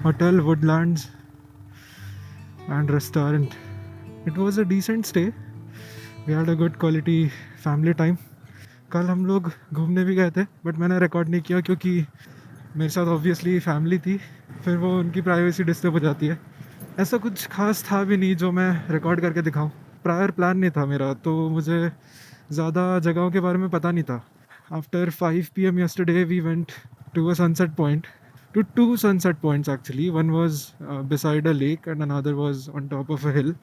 hotel Woodlands and restaurant. It was a decent stay. We had a good quality family time. कल हम लोग घूमने भी गए थे बट मैंने रिकॉर्ड नहीं किया क्योंकि मेरे साथ ऑब्वियसली फैमिली थी, फिर वो उनकी प्राइवेसी डिस्टर्ब हो जाती है। ऐसा कुछ खास था भी नहीं जो मैं रिकॉर्ड करके दिखाऊं। प्रायर प्लान नहीं था मेरा, तो मुझे ज़्यादा जगहों के बारे में पता नहीं था। After 5 p.m. yesterday we went to a sunset point, to two sunset points actually. One was beside a lake and another was on top of a hill.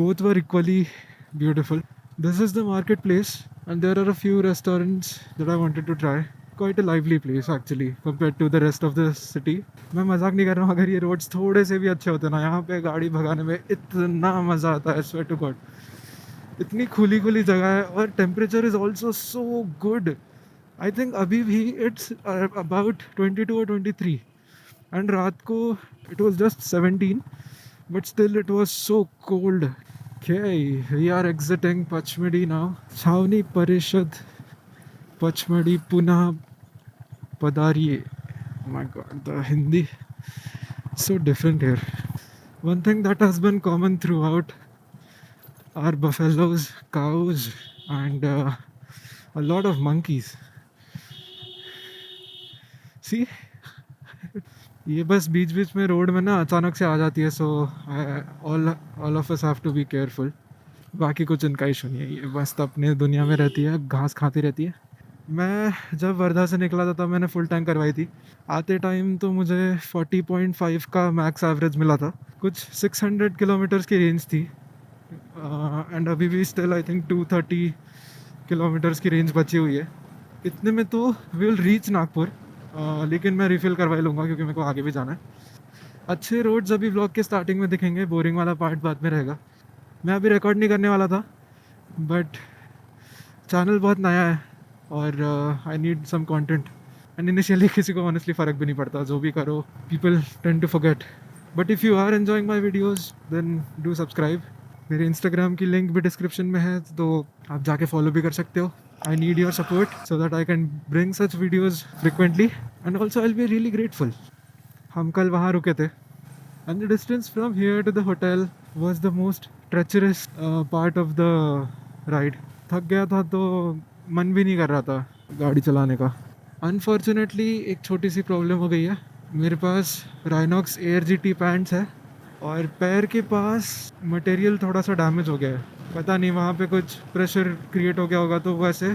Both were equally beautiful. This is the marketplace, and there are a few restaurants that I wanted to try. Quite a lively place actually compared to the rest of the city. मैं मजाक नहीं कर रहा हूँ, अगर ये roads थोड़े से भी अच्छे होते ना, यहाँ पे गाड़ी भगाने में इतना मज़ा आता है, swear to God. इतनी खुली खुली जगह है और temperature is also so good. I think अभी भी इट्स अबाउट 22 और 23, एंड रात को it was just 17, but still it was so cold. Okay, we are exiting Pachmadi now. Chhavni Parishad Pachmadi Punah Padariye. Oh my god, the Hindi so different here. One thing that has been common throughout are buffaloes, cows, and a lot of monkeys. See, ये बस बीच बीच में road में ना अचानक से आ जाती है, so all of us have to be careful. बाकी कुछ इनका इशू नहीं है, ये मस्त अपने दुनिया में रहती है, घास खाती रहती है। मैं जब वर्धा से निकला था तब मैंने फुल टैंक करवाई थी। आते टाइम तो मुझे 40.5 का मैक्स एवरेज मिला था। कुछ 600 किलोमीटर्स की रेंज थी, एंड अभी भी स्टिल आई थिंक 230 किलोमीटर्स की रेंज बची हुई है। इतने में तो विल रीच नागपुर, लेकिन मैं रिफ़िल करवा लूँगा क्योंकि मेरे को आगे भी जाना है। अच्छे रोड्स अभी ब्लॉग के स्टार्टिंग में दिखेंगे, बोरिंग वाला पार्ट बाद में रहेगा। मैं अभी रिकॉर्ड नहीं करने वाला था, बट चैनल बहुत नया है और I need some content, and initially किसी को ऑनेस्टली फ़र्क भी नहीं पड़ता, जो भी करो people tend to forget. But if you are enjoying my videos then do subscribe. मेरे इंस्टाग्राम की लिंक भी डिस्क्रिप्शन में है, तो आप जाके फॉलो भी कर सकते हो। I need your support so that I can bring such videos frequently, and also I'll be really grateful. हम कल वहाँ रुके थे, and the distance from here to the hotel was the most treacherous part of the ride. थक गया था तो मन भी नहीं कर रहा था गाड़ी चलाने का। Unfortunately एक छोटी सी प्रॉब्लम हो गई है, मेरे पास Rhinox Air GT पैंट्स है और पैर के पास मटेरियल थोड़ा सा डैमेज हो गया है। पता नहीं वहाँ पे कुछ प्रेशर क्रिएट हो गया होगा, तो वैसे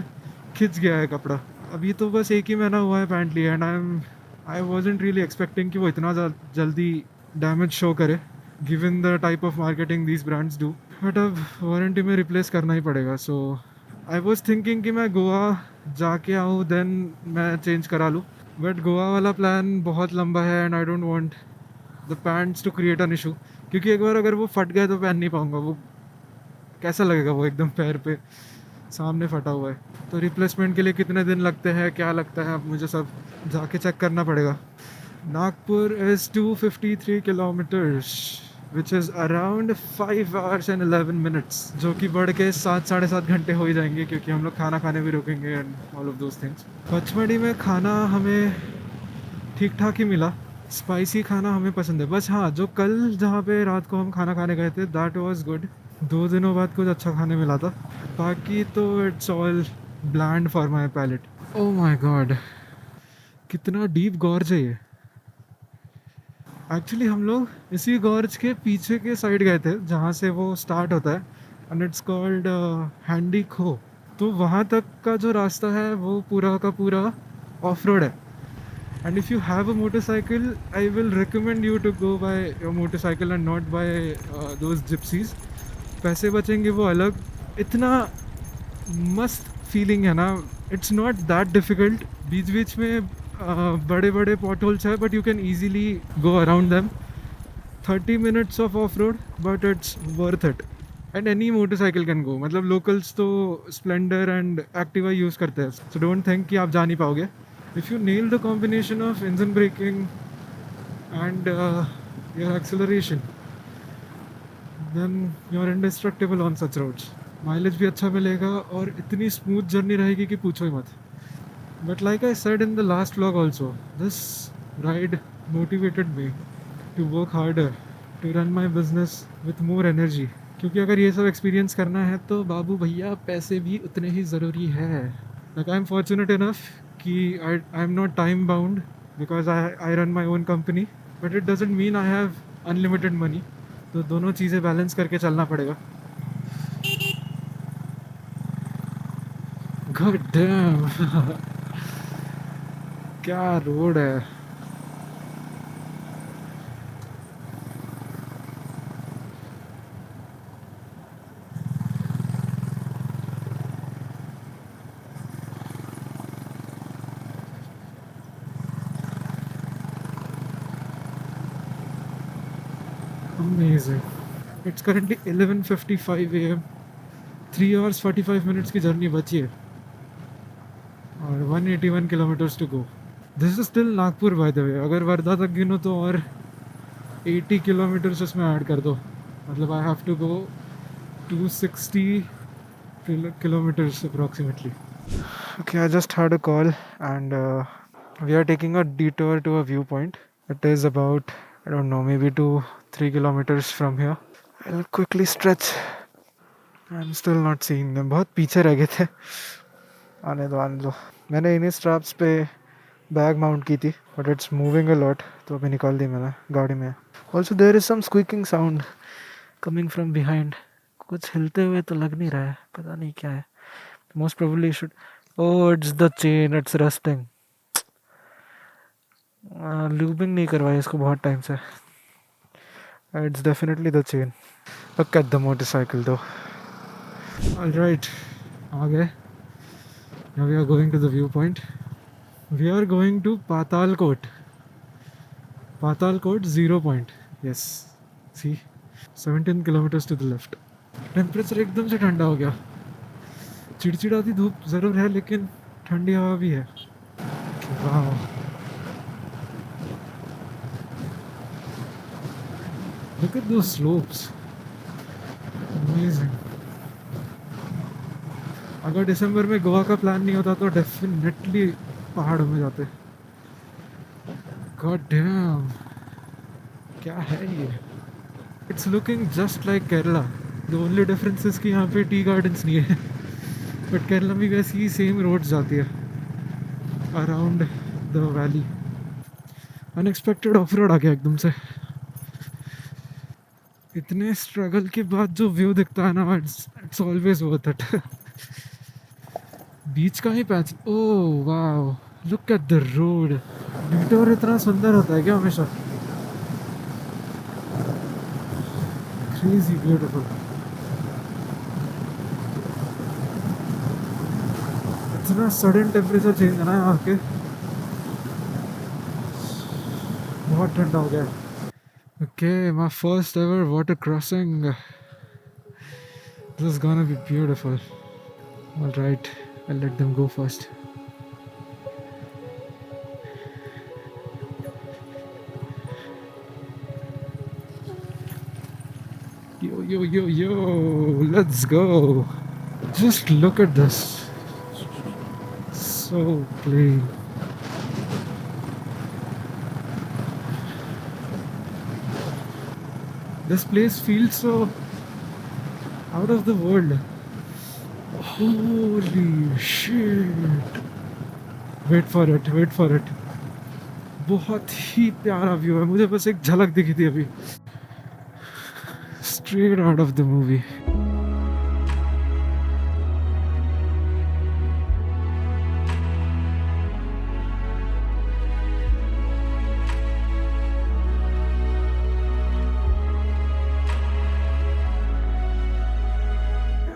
खिंच गया है कपड़ा। अभी तो बस एक ही महीना हुआ है पैंट लिया, and I wasn't really expecting कि वो इतना जल्दी डैमेज शो करे given the type of marketing these brands do. But अब वारंटी में रिप्लेस करना ही पड़ेगा। सो आई वॉज थिंकिंग कि मैं गोवा जाके आऊँ देन मैं चेंज करा लूँ, बट गोवा वाला प्लान बहुत लंबा है and I don't want the pants to create an issue, क्योंकि एक बार अगर वो फट गए तो पहन नहीं पाऊँगा। वो कैसा लगेगा, वो एकदम पैर पे सामने फटा हुआ है। तो रिप्लेसमेंट के लिए कितने दिन लगते हैं, क्या लगता है, अब मुझे सब जाके चेक करना पड़ेगा। Nagpur is 253 kilometres which is around 5 hours and 11 minutes, जो कि बढ़ के 7 साढ़े 7 घंटे हो ही जाएंगे क्योंकि हम लोग खाना खाने भी रुकेंगे and all of those things. Pachmarhi में खाना हमें ठीक ठाक ही मिला, स्पाइसी खाना हमें पसंद है। बस हाँ, जो कल जहाँ पे रात को हम खाना खाने गए थे दैट वाज गुड। 2 दिनों बाद कुछ अच्छा खाने मिला था, बाकी तो it's all bland for my palate. Oh my god, कितना डीप गॉर्ज है ये। एक्चुअली हम लोग इसी गॉर्ज के पीछे के साइड गए थे जहाँ से वो स्टार्ट होता है, एंड इट्स कॉल्ड हैंडी खो। तो वहाँ तक का जो रास्ता है वो पूरा का पूरा ऑफ रोड है, and if you have a motorcycle I will recommend you to go by your motorcycle and not by those gypsies. पैसे बचेंगे वो अलग, इतना मस्त फीलिंग है ना, इट्स नॉट दैट डिफ़िकल्ट। बीच बीच में बड़े बड़े पॉट होल्स है but you can easily go around them. 30 minutes of of road but it's worth it, and any motorcycle can go. मतलब लोकल्स तो स्प्लेंडर एंड एक्टिवा यूज़ करते हैं, so don't think कि आप जा नहीं पाओगे। If you nail the combination of engine braking and your acceleration, then you're indestructible on such roads. Mileage भी अच्छा मिलेगा और इतनी स्मूथ जर्नी रहेगी कि पूछो ही मत। But like I said in the last vlog also, this ride motivated me to work harder, to run my business with more energy. क्योंकि अगर ये सब एक्सपीरियंस करना है तो बाबू भैया पैसे भी उतने ही ज़रूरी है. Like I'm fortunate enough कि I'm not time bound because I run my own company, but it doesn't mean I have unlimited money. तो दोनों चीज़ें बैलेंस करके चलना पड़ेगा. God damn. क्या रोड है. Amazing. It's currently 11:55 a.m. 3 hours 45 minutes की जर्नी बची है और 181 kilometres to go. This is still Nagpur by the way. अगर वर्धा तक गिनो तो और 80 किलोमीटर्स उसमें ऐड कर दो. मतलब I have to go 260 kilometers approximately. Okay, I just had a call and we are taking a detour to a viewpoint. It is about, I don't know, maybe 2-3 kilometers from here. I'll quickly stretch. I'm still not seeing them. बहुत पीछे रह गए थे. आने दो आने दो. मैंने इन्हीं स्ट्रैप्स पे बैग माउंट की थी but it's moving a lot तो अभी निकाल दी मैंने गाड़ी में. Also there is some squeaking sound coming from behind. कुछ हिलते हुए तो लग नहीं रहा है. पता नहीं क्या है. Most probably should. Oh it's the chain. It's rusting. Lubing नहीं करवाई इसको बहुत टाइम से. It's definitely the chain. Look at the motorcycle though. Alright आ गए. Now we are going to the view point. We are going to Patalkot. Patalkot 0 point. Yes. See? 17 kilometers to the left. Temperature एकदम से ठंडा हो गया. चिड़चिड़ाती धूप ज़रूर है लेकिन ठंडी हवा भी है. वाह. Look at those slopes. Amazing. अगर दिसंबर में गोवा का प्लान नहीं होता तो डेफिनेटली पहाड़ों में जाते. God damn. क्या है ये. It's looking just like Kerala. The only difference is कि यहाँ पे टी गार्डन्स नहीं है. बट केरला में वैसी ही सेम रोड्स जाती है around the valley. Unexpected off road आ गया एकदम से. इतने स्ट्रगल के बाद जो व्यू दिखता है ना इट्स ऑलवेज वर्थ इट. बीच का ही patch. Oh wow. Look at the road. Detour इतना सुंदर होता है क्या हमेशा. Crazy beautiful. इतना सडन टेम्परेचर चेंज है ना यहाँ के. बहुत ठंडा हो गया. Okay, my first ever water crossing. This is gonna be beautiful. Alright, I'll let them go first. Yo, let's go. Just look at this. So clean. This place feels so out of the world. Holy shit. Wait for it. बहुत ही प्यारा view है. मुझे बस एक झलक दिखी थी अभी. Straight out of the movie.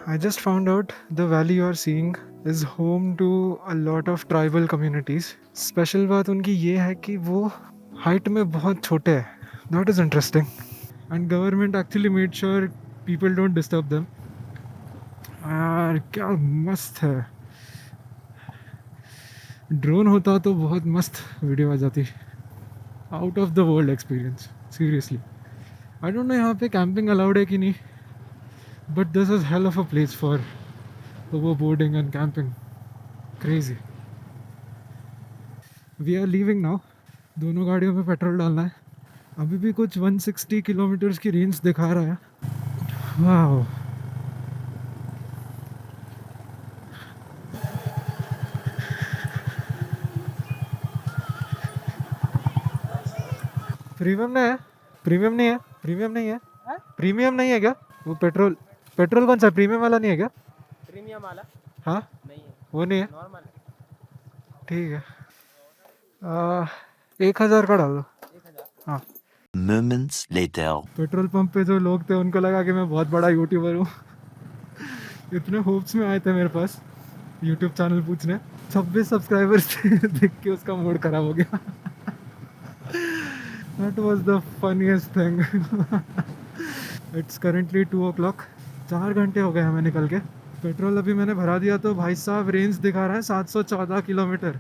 I just found out the valley you are seeing is home to a lot of tribal communities. Special बात उनकी ये है कि वो हाइट में बहुत छोटे हैं. That is interesting. And government actually made sure people don't disturb them. यार क्या मस्त है. ड्रोन होता तो बहुत मस्त वीडियो आ जाती. Out of the world experience seriously. I don't no यहाँ पे कैंपिंग अलाउड है कि नहीं. But this is hell of a place for overboarding and camping. Crazy. We are leaving now. दोनों गाड़ियों में पेट्रोल डालना है। अभी भी कुछ 160 किलोमीटर्स की रेंज दिखा रहा है। वाह, प्रीमियम नहीं है? प्रीमियम नहीं है? प्रीमियम नहीं है? प्रीमियम नहीं है क्या वो? पेट्रोल पेट्रोल कौन सा प्रीमियम वाला नहीं है क्या? प्रीमियम वाला हाँ, नहीं है, वो नहीं है। नॉर्मल है। ठीक है, 1000 का डाल दो। 1000। हाँ। Moments later. पेट्रोल पंप पे जो लोग थे उनको लगा कि मैं बहुत बड़ा यूट्यूबर हूँ। इतने होप्स में आए थे मेरे पास यूट्यूब चैनल पूछने। 26 सब्सक्राइबर्स थे। देख के उसका मूड खराब हो गया। That was the funniest thing. It's currently 2 o'clock. 4 घंटे हो गए हमें निकल के। पेट्रोल अभी मैंने भरा दिया तो भाई साहब रेंज दिखा रहा है 714 किलोमीटर।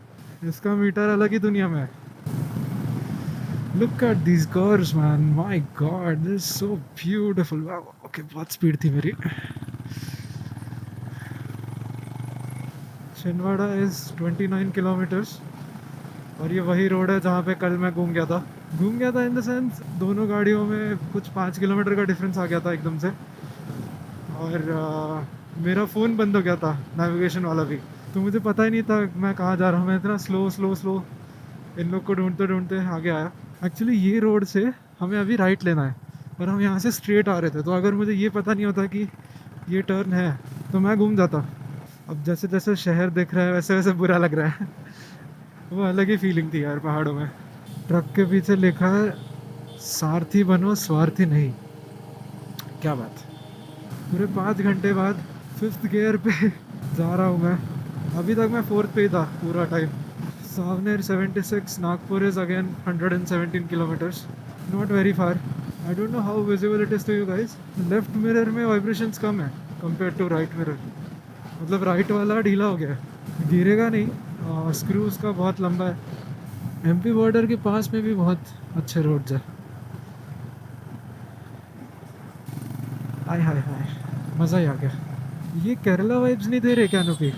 इसका मीटर अलग ही दुनिया में है। Look at these cars, man. My God, this is so beautiful. Wow. Okay, बहुत स्पीड थी मेरी। छिंदवाड़ा इज 29 किलोमीटर्स और ये वही रोड है जहाँ पे कल मैं घूम गया था इन द सेंस दोनों गाड़ियों में कुछ 5 किलोमीटर का डिफरेंस आ गया था एकदम से। और मेरा फ़ोन बंद हो गया था नेविगेशन वाला भी, तो मुझे पता ही नहीं था मैं कहाँ जा रहा हूँ। मैं इतना स्लो इन लोग को ढूंढते आगे आया। एक्चुअली ये रोड से हमें अभी राइट लेना है और हम यहाँ से स्ट्रेट आ रहे थे, तो अगर मुझे ये पता नहीं होता कि ये टर्न है तो मैं घूम जाता। अब जैसे जैसे शहर दिख रहा है वैसे वैसे बुरा लग रहा है। वो अलग ही फीलिंग थी यार पहाड़ों में। ट्रक के पीछे लिखा है सारथी बनो स्वार्थी नहीं। क्या बात। पूरे 5 घंटे बाद 5th गियर पे जा रहा हूँ मैं। अभी तक मैं 4th पे ही था पूरा time. Saoner 76, Nagpur is again 117 kilometres, not very far. I don't know how visible it is to you guys. Left mirror में वाइब्रेशंस कम है कंपेयर टू राइट मिरर, मतलब राइट वाला ढीला हो गया है, गिरेगा नहीं। स्क्रू उसका बहुत लंबा है। एमपी बॉर्डर के पास में भी बहुत अच्छे रोड्स है। हाय हाय हाय, मज़ा ही आ गया। ये केरला वाइब्स नहीं दे रहे canopy?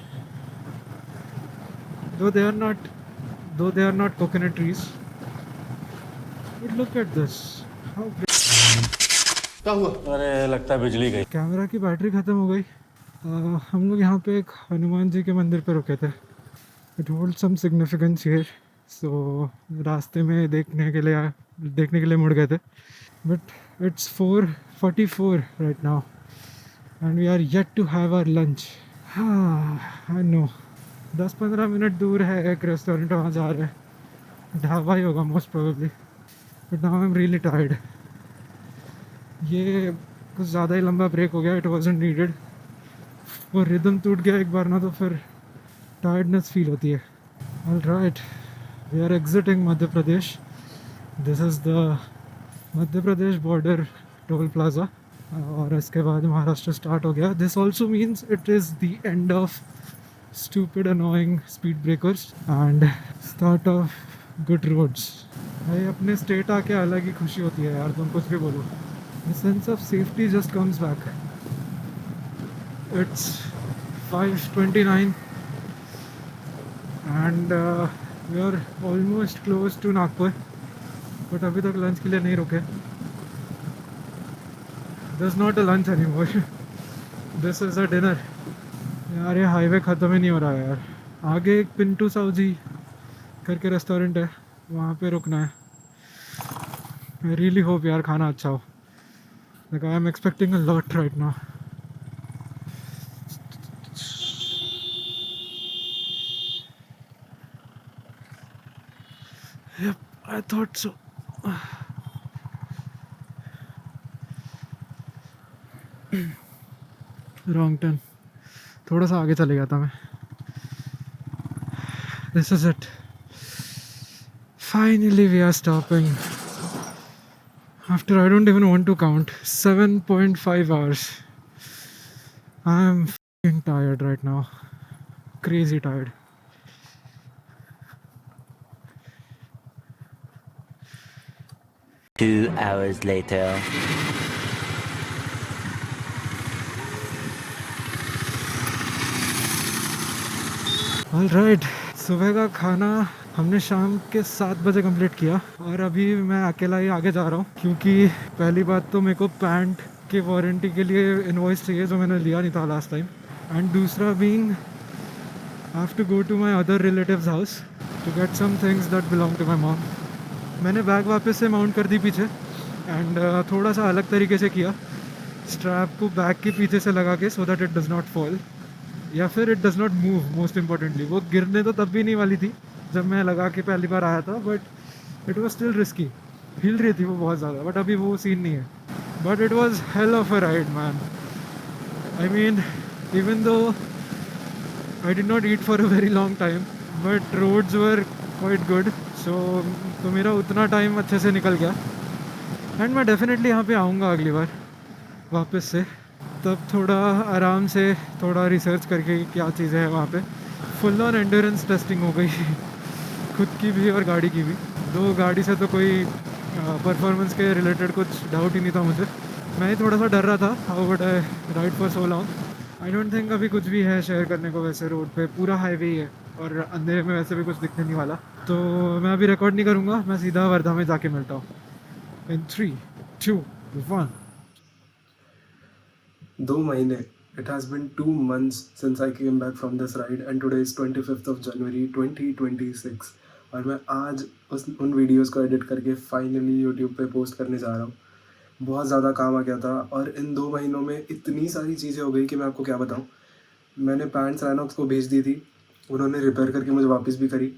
Though they are not coconut trees, but look at this how. क्या हुआ? अरे लगता है बिजली गई। कैमरा की बैटरी ख़त्म हो गई। हम लोग यहाँ पे एक हनुमान जी के मंदिर पे रुके थे। It hold some significance here, so रास्ते में देखने के लिए मुड़ गए थे। But it's 4:44 right now and we are yet to have our lunch. हाँ आई नो, 10-15 मिनट दूर है एक रेस्टोरेंट, वहाँ जा रहे हैं। ढाबा ही होगा most probably, but now I am really tired. ये कुछ ज़्यादा ही लंबा ब्रेक हो गया, इट वॉजंट नीडेड। वो रिदम टूट गया एक बार ना तो फिर टायर्डनेस फील होती है। All right, we are exiting Madhya Pradesh. This is the Madhya Pradesh border toll plaza और इसके बाद महाराष्ट्र स्टार्ट हो गया। This also means it is the end of stupid annoying speed breakers and start of good roads। भाई अपने state आके अलग ही खुशी होती है यार, तुम कुछ भी बोलो। The sense of safety just comes back। It's 5:29 and we are almost close to Nagpur, but अभी तक लंच के लिए नहीं रुके। This is not a lunch anymore। This is a dinner। यार ये हाईवे ख़त्म ही नहीं हो रहा है यार। आगे एक पिंटू साहू जी करके रेस्टोरेंट है, वहाँ पे रुकना है। आई रियली होप यार खाना अच्छा हो। Like I am expecting a lot right now. Yup I thought so. Wrong turn, थोड़ा सा आगे चले गया था मैं। This is it, finally we are stopping after I don't even want to count 7.5 hours। आई एम fucking tired right now, crazy tired। Two hours later. All right, सुबह का खाना हमने शाम के 7 बजे कंप्लीट किया और अभी मैं अकेला ही आगे जा रहा हूँ, क्योंकि पहली बात तो मेरे को पैंट के वारंटी के लिए इनवॉइस चाहिए जो मैंने लिया नहीं था लास्ट टाइम, एंड दूसरा being I have to go to my other relatives house to get some things that belong to my mom. मैंने बैग वापस से माउंट कर दी पीछे एंड थोड़ा सा अलग तरीके से किया, स्ट्रैप को बैग के पीछे से लगा के, so that it does not fall या फिर it does not move. Most importantly वो गिरने तो तब भी नहीं वाली थी जब मैं लगा के पहली बार आया था, but it was still risky. हिल रही थी वो बहुत ज़्यादा, बट अभी वो सीन नहीं है। But it was hell of a ride man. I mean even though I did not eat for a very long time but roads were quite good, तो मेरा उतना टाइम अच्छे से निकल गया एंड मैं डेफिनेटली यहाँ पे आऊँगा अगली बार वापस से, तब थोड़ा आराम से थोड़ा रिसर्च करके क्या चीज़ें हैं वहाँ पे। फुल ऑन एंड्योरेंस टेस्टिंग हो गई खुद की भी और गाड़ी की भी। दो गाड़ी से तो कोई परफॉर्मेंस के रिलेटेड कुछ डाउट ही नहीं था मुझे, मैं ही थोड़ा सा डर रहा था how would I ride for so long. I don't think अभी कुछ भी है शेयर करने को, वैसे रोड पे पूरा हाईवे ही है और अंधेरे में वैसे भी कुछ दिखने नहीं वाला, तो मैं अभी रिकॉर्ड नहीं करूँगा, मैं सीधा वर्धा में जाके मिलता हूँ। इन 3, 2, 1। 2 महीने, it has been 2 months since I came back from this ride and today is 25th of January 2026 और मैं आज उन वीडियोस को एडिट करके फाइनली यूट्यूब पे पोस्ट करने जा रहा हूँ। बहुत ज़्यादा काम आ गया था और इन 2 महीनों में इतनी सारी चीज़ें हो गई कि मैं आपको क्या बताऊँ। मैंने पैंट्स राइनॉक्स को भेज दी थी, उन्होंने रिपेयर करके मुझे वापस भी करी।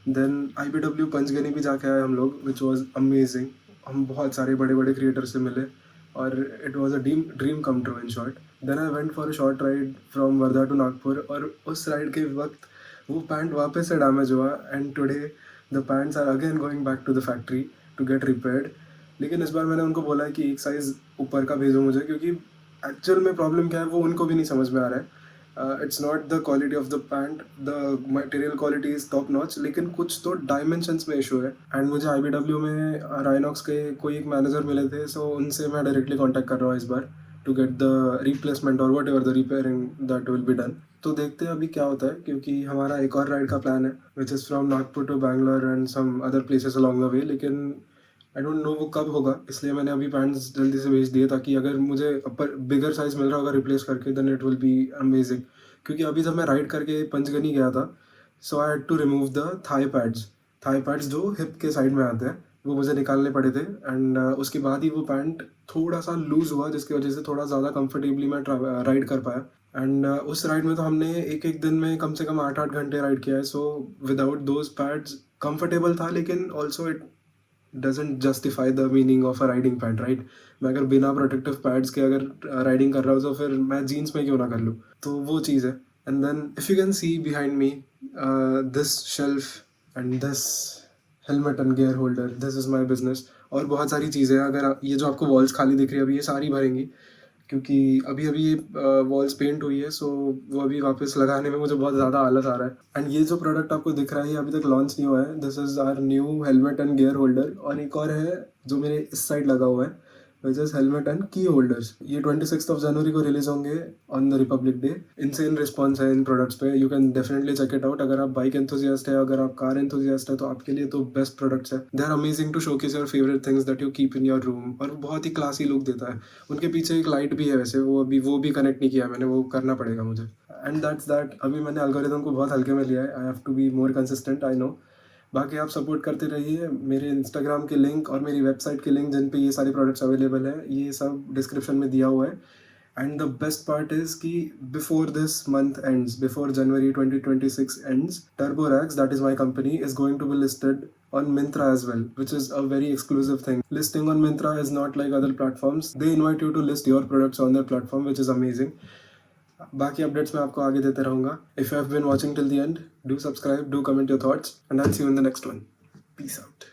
देन IBW पंचगनी भी जाके आए हम लोग, विच वॉज अमेजिंग। हम बहुत सारे बड़े बड़े क्रिएटर से मिले और it was a dream come true in short. Then I went for a short ride from Wardha to Nagpur और उस राइड के वक्त वो पैंट वापस से डैमेज हुआ and today the pants are again going back to the factory to get repaired. लेकिन इस बार मैंने उनको बोला है कि एक साइज़ ऊपर का भेजो मुझे, क्योंकि एक्चुअल में प्रॉब्लम क्या है वो उनको भी नहीं समझ में आ रहा है। It's not the quality of the pant, the material quality is top notch, लेकिन कुछ तो डायमेंशंस में इशू है। एंड मुझे IBW में राइनॉक्स के कोई एक मैनेजर मिले थे, सो उनसे मैं डायरेक्टली कांटेक्ट कर रहा हूँ इस बार टू गेट द रिप्लेसमेंट और what ever the repairing that will be done. तो देखते हैं अभी क्या होता है, क्योंकि हमारा एक और राइड का प्लान है which is from Nagpur to Bangalore and some other places along the way, लेकिन आई डोंट नो वो कब होगा। इसलिए मैंने अभी पैंट्स जल्दी से भेज दिए ताकि अगर मुझे अपर बिगर साइज़ मिल रहा होगा रिप्लेस करके then it will be amazing. क्योंकि अभी जब मैं राइड करके पंचगनी गया था, so I had to remove the thigh pads जो हिप के साइड में आते हैं, वो मुझे निकालने पड़े थे। एंड उसके बाद ही वो पैंट थोड़ा सा लूज़ हुआ, जिसकी वजह से थोड़ा ज़्यादा कंफर्टेबली मैं राइड कर पाया। एंड उस राइड में तो हमने एक दिन में कम से कम 8-8 घंटे राइड किया है। So without those pads comfortable था, लेकिन also it doesn't justify the meaning of a riding pant, right. मैं अगर बिना प्रोटेक्टिव पैड्स के अगर राइडिंग कर रहा हूँ तो फिर मैं जीन्स में क्यों ना कर लूँ, तो वो चीज़ है। And then if you can see behind me this shelf and this helmet and gear holder, this is my business. और बहुत सारी चीज़ें हैं, अगर ये जो आपको वॉल्स खाली दिख रही है अभी, ये सारी भरेंगी, क्योंकि अभी ये वॉल्स पेंट हुई है, सो वो अभी वापस लगाने में मुझे बहुत ज़्यादा आलस आ रहा है। एंड ये जो प्रोडक्ट आपको दिख रहा है ये अभी तक लॉन्च नहीं हुआ है। This is our new helmet and gear holder. और एक और है जो मेरे इस साइड लगा हुआ है, which is helmet and key holders. ये 26 जनवरी को रिलीज होंगे on the Republic Day. Insane response है इन प्रोडक्ट्स पे, you can definitely check it out. अगर आप बाइक एंथुजियास्ट है, अगर आप कार एंथुजियास्ट है, तो आपके लिए तो बेस्ट प्रोडक्ट्स है। They are amazing to showcase your favourite things that you keep in your room, और बहुत ही क्लासी लुक देता है। उनके पीछे एक लाइट भी है, वैसे वो भी कनेक्ट नहीं किया मैंने, वो करना पड़ेगा मुझे। And that's that. अभी मैंने एल्गोरिथम को बहुत हल्के में लिया है, I have to be more consistent, I know. बाकी आप सपोर्ट करते रहिए। मेरे इंस्टाग्राम के लिंक और मेरी वेबसाइट के लिंक, जिन पे ये सारी प्रोडक्ट्स अवेलेबल है, ये सब डिस्क्रिप्शन में दिया हुआ है। And the best part is कि before this month ends, before January 2026 ends, TurboRags, that is my company, is going to be listed on Myntra as well, which is a very exclusive thing. Listing on Myntra is not like other platforms. They invite you to list your products on their platform, which is amazing. बाकी updates मैं आपको आगे देते रहूँगा। If you have been watching till the end, do subscribe, do comment your thoughts, and I will see you in the next one. Peace out.